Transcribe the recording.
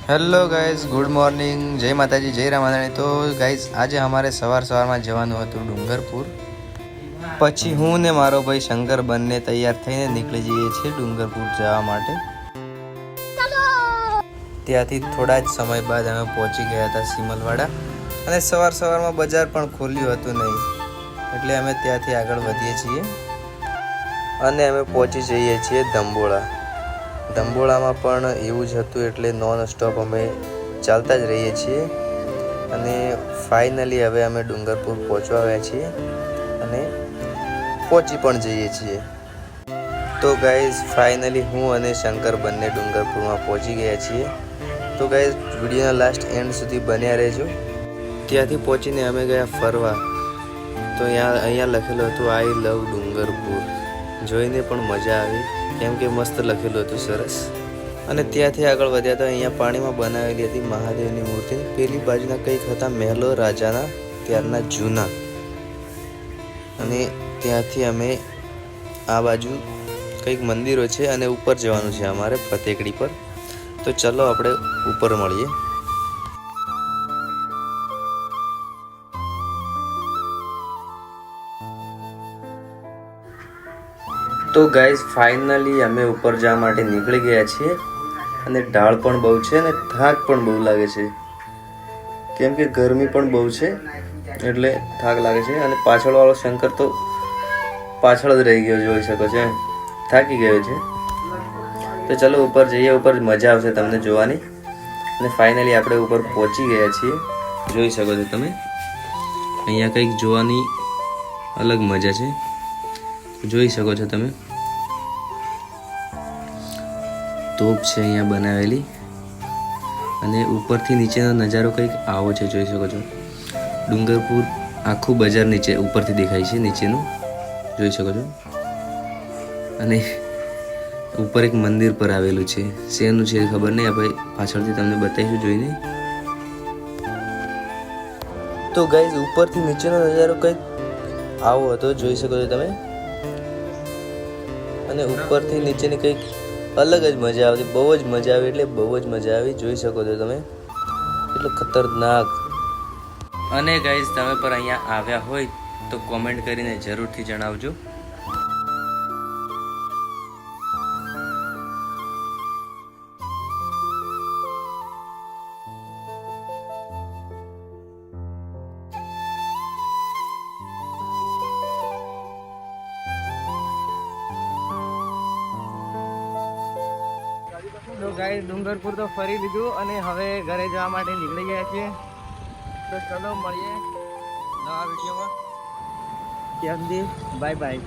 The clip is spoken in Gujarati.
હેલો ગાઈઝ, ગુડ મોર્નિંગ, જય માતાજી, જય રામાધાણી। તો ગાઈઝ આજે અમારે સવારમાં જવાનું હતું ડુંગરપુર। પછી હું ને મારો ભાઈ શંકર બંને તૈયાર થઈને નીકળી જઈએ છીએ ડુંગરપુર જવા માટે। ત્યાંથી થોડા જ સમય બાદ અમે પહોંચી ગયા હતા સિમલવાડા, અને સવારમાં બજાર પણ ખોલ્યું હતું નહીં, એટલે અમે ત્યાંથી આગળ વધીએ છીએ અને અમે પહોંચી જઈએ છીએ ધંબોળા। ધંબોળામાં પણ એવું જ હતું, એટલે નોન સ્ટોપ અમે ચાલતા જ રહીએ છીએ અને ફાઇનલી હવે અમે ડુંગરપુર પહોંચવા આવ્યા છીએ અને પહોંચી પણ જઈએ છીએ। તો ગાઈઝ ફાઇનલી હું અને શંકર બંને ડુંગરપુરમાં પહોંચી ગયા છીએ। તો ગાઈઝ વિડીયોના લાસ્ટ એન્ડ સુધી બન્યા રહેજો। ત્યાંથી પહોંચીને અમે ગયા ફરવા। તો અહીંયા લખેલું હતું આઈ લવ ડુંગરપુર, જોઈને પણ મજા આવી, કેમ કે મસ્ત લખેલું હતું, સરસ। અને ત્યાંથી આગળ વધ્યા તો અહીંયા પાણીમાં બનાવેલી હતી મહાદેવની મૂર્તિ। પેલી બાજુના કંઈક હતા મહેલો રાજાના ત્યારના જૂના, અને ત્યાંથી અમે આ બાજુ કંઈક મંદિરો છે અને ઉપર જવાનું છે અમારે ફતેકડી પર। તો ચલો આપણે ઉપર મળીએ। તો ગાઈઝ ફાઇનલી અમે ઉપર જવા માટે નીકળી ગયા છીએ, અને ઢાળ પણ બહુ છે અને થાક પણ બહુ લાગે છે, કેમ કે ગરમી પણ બહુ છે, એટલે થાક લાગે છે। અને પાછળવાળો શંકર તો પાછળ જ રહી ગયો, જોઈ શકો છો, થાકી ગયો છે। તો ચલો ઉપર જઈએ, ઉપર મજા આવશે તમને જોવાની। અને ફાઇનલી આપણે ઉપર પહોંચી ગયા છીએ, જોઈ શકો છો તમે। અહીંયા કંઈક જોવાની અલગ મજા છે, જોઈ શકો છો તમે। તોપ છે અહીંયા બનાવેલી, અને ઉપરથી નીચેનો નજારો કંઈક આવો છે, જોઈ શકો છો। ડુંગરપુર આખું બજાર નીચે ઉપરથી દેખાય છે, નીચેનું જોઈ શકો છો। અને ઉપર એક મંદિર પર આવેલું છે, શેનું છે ખબર નહીં, આપણે પાછળથી તમને બતાવીશું જોઈને। તો ગાઈઝ ઉપરથી નીચેનો નજારો કંઈક આવો હતો, જોઈ શકો છો તમે। અને ઉપરથી નીચેની કંઈક અલગ જ મજા આવતી, બહુ જ મજા આવી, એટલે બહુ જ મજા આવી, જોઈ શકો છો તમે, એટલું ખતરનાક। અને ગાઈઝ તમે પણ અહીંયા આવ્યા હોય તો કોમેન્ટ કરીને જરૂરથી જણાવજો। તો ગાઈસ ડુંગરપુર તો ફરી લીધું, અને હવે ઘરે જવા માટે નીકળી ગયા છીએ। તો ચલો મળીએ નવા વિડીયોમાં, ત્યાં સુધી બાય બાય।